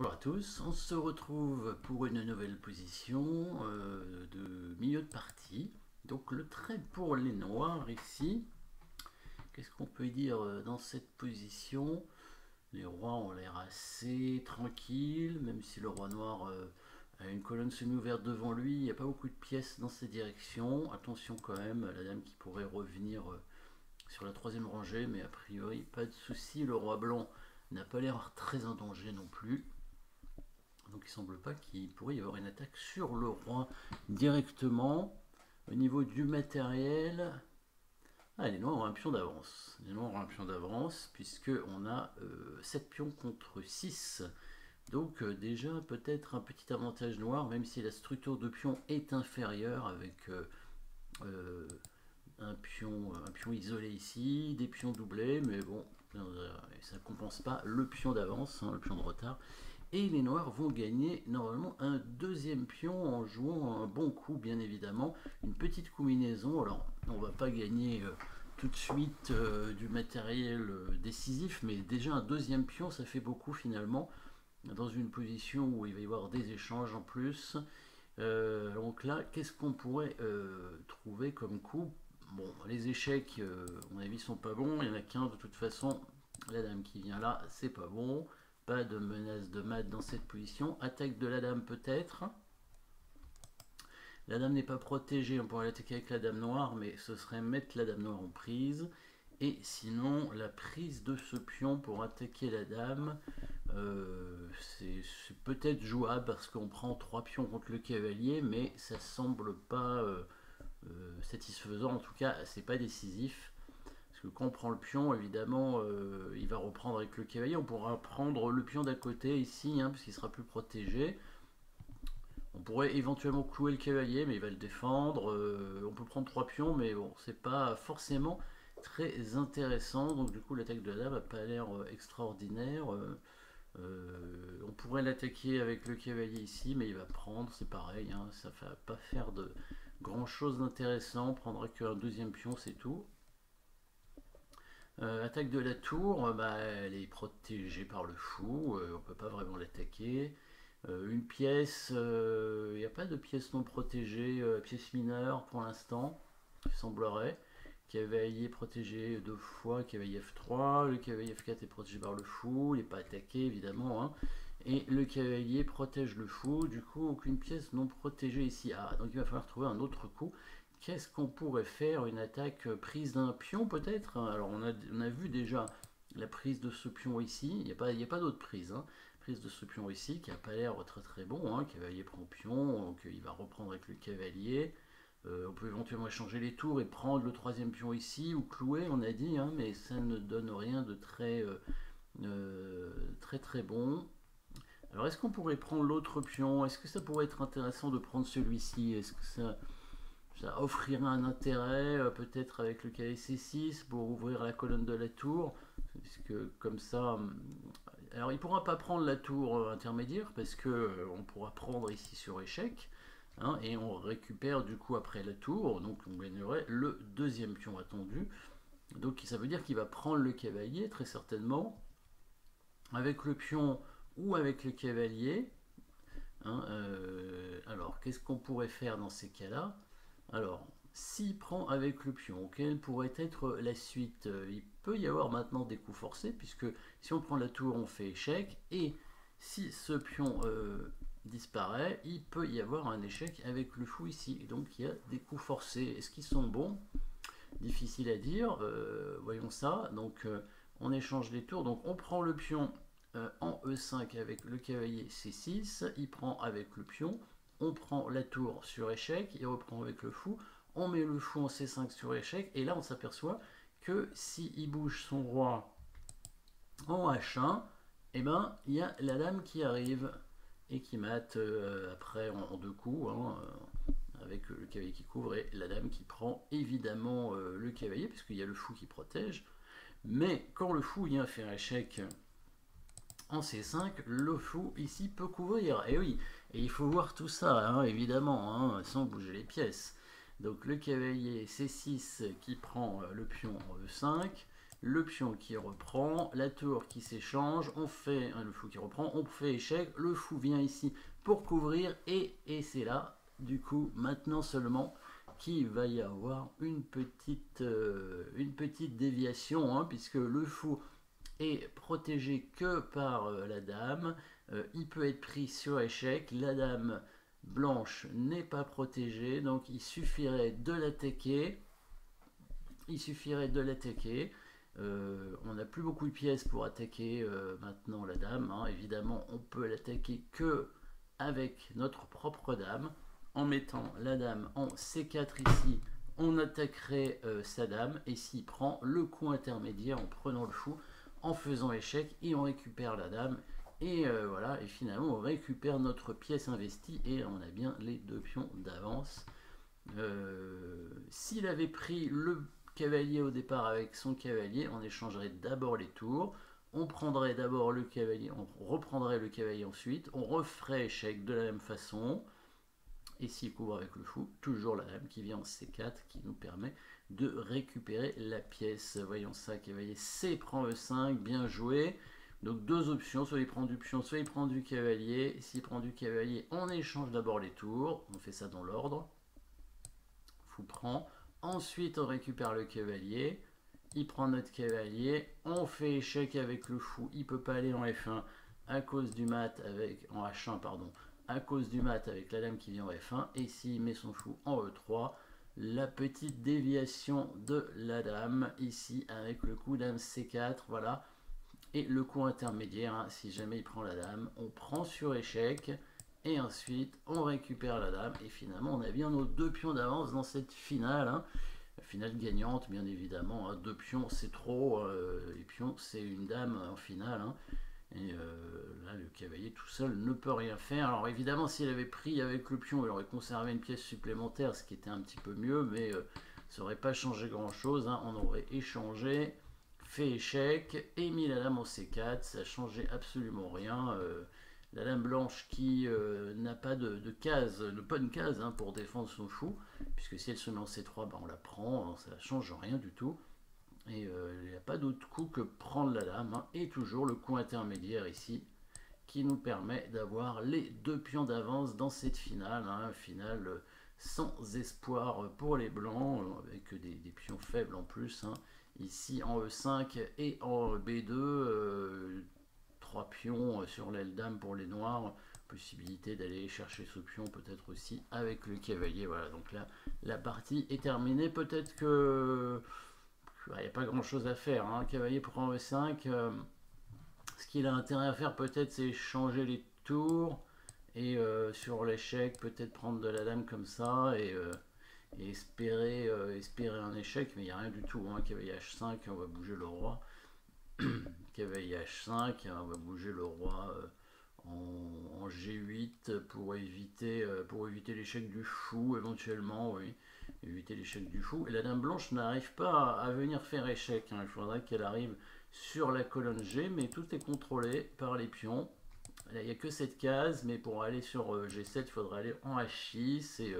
Bonjour à tous, on se retrouve pour une nouvelle position de milieu de partie. Donc le trait pour les noirs ici. Qu'est-ce qu'on peut dire dans cette position? Les rois ont l'air assez tranquilles, même si le roi noir a une colonne semi-ouverte devant lui. Il n'y a pas beaucoup de pièces dans cette direction. Attention quand même à la dame qui pourrait revenir sur la troisième rangée, mais a priori pas de souci. Le roi blanc n'a pas l'air très en danger non plus. Donc il semble pas qu'il pourrait y avoir une attaque sur le roi directement. Au niveau du matériel, les noirs ont un pion d'avance. Les noirs ont un pion d'avance puisque on a 7 pions contre 6. Donc déjà peut-être un petit avantage noir, même si la structure de pion est inférieure avec un pion isolé ici, des pions doublés, mais bon, ça ne compense pas le pion d'avance, le pion de retard. Et les noirs vont gagner normalement un deuxième pion en jouant un bon coup, bien évidemment. Une petite combinaison. Alors, on va pas gagner tout de suite du matériel décisif, mais déjà un deuxième pion, ça fait beaucoup finalement. Dans une position où il va y avoir des échanges en plus. Donc là, qu'est-ce qu'on pourrait trouver comme coup? Bon, les échecs, à mon avis, sont pas bons. Il n'y en a qu'un de toute façon. La dame qui vient là, c'est pas bon. Pas de menace de mat dans cette position. Attaque de la dame peut-être. La dame n'est pas protégée. On pourrait l'attaquer avec la dame noire, mais ce serait mettre la dame noire en prise. Et sinon, la prise de ce pion pour attaquer la dame, c'est peut-être jouable parce qu'on prend 3 pions contre le cavalier, mais ça semble pas satisfaisant. En tout cas, c'est pas décisif. Parce que quand on prend le pion, évidemment, il va reprendre avec le cavalier. On pourra prendre le pion d'à côté ici, parce qu'il sera plus protégé. On pourrait éventuellement clouer le cavalier, mais il va le défendre. On peut prendre 3 pions, mais bon, c'est pas forcément très intéressant. Donc du coup, l'attaque de la dame n'a pas l'air extraordinaire. On pourrait l'attaquer avec le cavalier ici, mais il va prendre, c'est pareil. Ça va pas faire de grand chose d'intéressant. On prendra qu'un deuxième pion, c'est tout. Attaque de la tour, elle est protégée par le fou, on peut pas vraiment l'attaquer. Une pièce, il n'y a pas de pièce non protégée, pièce mineure pour l'instant, il semblerait. Cavalier protégé 2 fois, cavalier F3, le cavalier F4 est protégé par le fou, il n'est pas attaqué évidemment. Et le cavalier protège le fou, du coup aucune pièce non protégée ici. Donc il va falloir trouver un autre coup. Qu'est-ce qu'on pourrait faire? Une attaque prise d'un pion peut-être? Alors on a vu déjà la prise de ce pion ici, il n'y a pas d'autre prise. Prise de ce pion ici qui n'a pas l'air très très bon. Cavalier prend pion, donc il va reprendre avec le cavalier. On peut éventuellement échanger les tours et prendre le troisième pion ici ou clouer, on a dit, mais ça ne donne rien de très très très bon. Alors est-ce qu'on pourrait prendre l'autre pion? Est-ce que ça pourrait être intéressant de prendre celui-ci? Est-ce que ça offrirait un intérêt peut-être avec le cavalier C6 pour ouvrir la colonne de la tour? Puisque comme ça... Alors il ne pourra pas prendre la tour intermédiaire parce que on pourra prendre ici sur échec. Et on récupère du coup après la tour, donc on gagnerait le deuxième pion attendu. Donc ça veut dire qu'il va prendre le cavalier très certainement, avec le pion ou avec le cavalier. Alors qu'est-ce qu'on pourrait faire dans ces cas-là? Alors s'il prend avec le pion, quelle pourrait être la suite? Il peut y avoir maintenant des coups forcés, puisque si on prend la tour on fait échec, et si ce pion disparaît, il peut y avoir un échec avec le fou ici. Et donc il y a des coups forcés. Est-ce qu'ils sont bons? Difficile à dire. Voyons ça. Donc on échange les tours. Donc on prend le pion en E5 avec le cavalier C6. Il prend avec le pion. On prend la tour sur échec. Il reprend avec le fou. On met le fou en C5 sur échec. Et là on s'aperçoit que s'il bouge son roi en H1, il y a la dame qui arrive et qui mate après en 2 coups, avec le cavalier qui couvre et la dame qui prend évidemment le cavalier, puisqu'il y a le fou qui protège. Mais quand le fou vient faire échec en C5, le fou ici peut couvrir. Et oui, et il faut voir tout ça, évidemment, sans bouger les pièces. Donc le cavalier C6 qui prend le pion en E5, le pion qui reprend, la tour qui s'échange, on fait le fou qui reprend, on fait échec, le fou vient ici pour couvrir, et c'est là, du coup, maintenant seulement, qu'il va y avoir une petite déviation, hein, puisque le fou est protégé que par la dame, il peut être pris sur échec, la dame blanche n'est pas protégée, donc il suffirait de l'attaquer. On n'a plus beaucoup de pièces pour attaquer maintenant la dame, hein. Évidemment, on peut l'attaquer que avec notre propre dame. En mettant la dame en C4 ici, on attaquerait sa dame, et s'il prend le coup intermédiaire en prenant le fou, en faisant échec, et on récupère la dame, et voilà, et finalement on récupère notre pièce investie, et on a bien les 2 pions d'avance. S'il avait pris le cavalier au départ avec son cavalier, on échangerait d'abord les tours, on prendrait d'abord le cavalier, on reprendrait le cavalier ensuite, on referait échec de la même façon, et s'il couvre avec le fou, toujours la dame qui vient en C4 qui nous permet de récupérer la pièce. Voyons ça, cavalier C prend E5, bien joué. Donc 2 options, soit il prend du pion, soit il prend du cavalier. S'il prend du cavalier, on échange d'abord les tours, on fait ça dans l'ordre. Fou prend, ensuite on récupère le cavalier, il prend notre cavalier, on fait échec avec le fou, il peut pas aller en F1 à cause du mat en H1 pardon, à cause du mat avec la dame qui vient en F1, et s'il met son fou en E3, la petite déviation de la dame ici avec le coup dame C4, voilà, et le coup intermédiaire, hein, si jamais il prend la dame, on prend sur échec, et ensuite on récupère la dame, et finalement on a bien nos 2 pions d'avance dans cette finale, hein. La finale gagnante, bien évidemment, hein. 2 pions c'est trop, les pions c'est une dame en finale, hein. Et là, le cavalier tout seul ne peut rien faire. Alors évidemment, s'il avait pris avec le pion, il aurait conservé une pièce supplémentaire, ce qui était un petit peu mieux, mais ça n'aurait pas changé grand-chose, hein. On aurait échangé, fait échec, et mis la dame en C4, ça changeait absolument rien. La dame blanche qui n'a pas de case, de bonne case, hein, pour défendre son fou, puisque si elle se met en C3, on la prend, ça ne change rien du tout. Et il n'y a pas d'autre coup que prendre la dame, hein, et toujours le coup intermédiaire ici qui nous permet d'avoir les 2 pions d'avance dans cette finale, hein, finale sans espoir pour les blancs, avec des pions faibles en plus, hein. Ici en E5 et en B2, 3 pions sur l'aile dame pour les noirs, possibilité d'aller chercher ce pion peut-être aussi avec le cavalier. Voilà, donc là la partie est terminée. Peut-être que il n'y a pas grand chose à faire, hein. Cavalier prend E5, ce qu'il a intérêt à faire peut-être c'est changer les tours, et sur l'échec peut-être prendre de la dame comme ça, et espérer un échec, mais il n'y a rien du tout, hein. Cavalier H5, on va bouger le roi. Cavalier H5, on va bouger le roi en G8 pour éviter l'échec du fou éventuellement, oui. Éviter l'échec du fou. Et la dame blanche n'arrive pas à venir faire échec, hein. Il faudrait qu'elle arrive sur la colonne G, mais tout est contrôlé par les pions. Il n'y a que cette case, mais pour aller sur G7, il faudrait aller en H6, et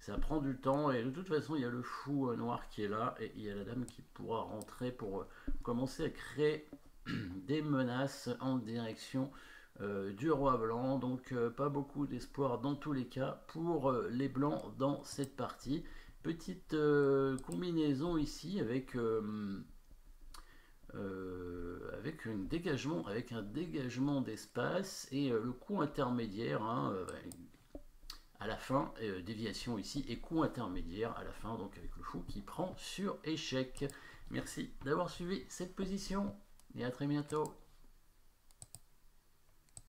ça prend du temps, et de toute façon il y a le fou noir qui est là, et il y a la dame qui pourra rentrer pour commencer à créer des menaces en direction du roi blanc. Donc pas beaucoup d'espoir dans tous les cas pour les blancs dans cette partie. Petite combinaison ici avec un dégagement d'espace, et le coup intermédiaire, hein, à la fin, déviation ici, et coup intermédiaire à la fin, donc avec le fou qui prend sur échec. Merci d'avoir suivi cette position, et à très bientôt.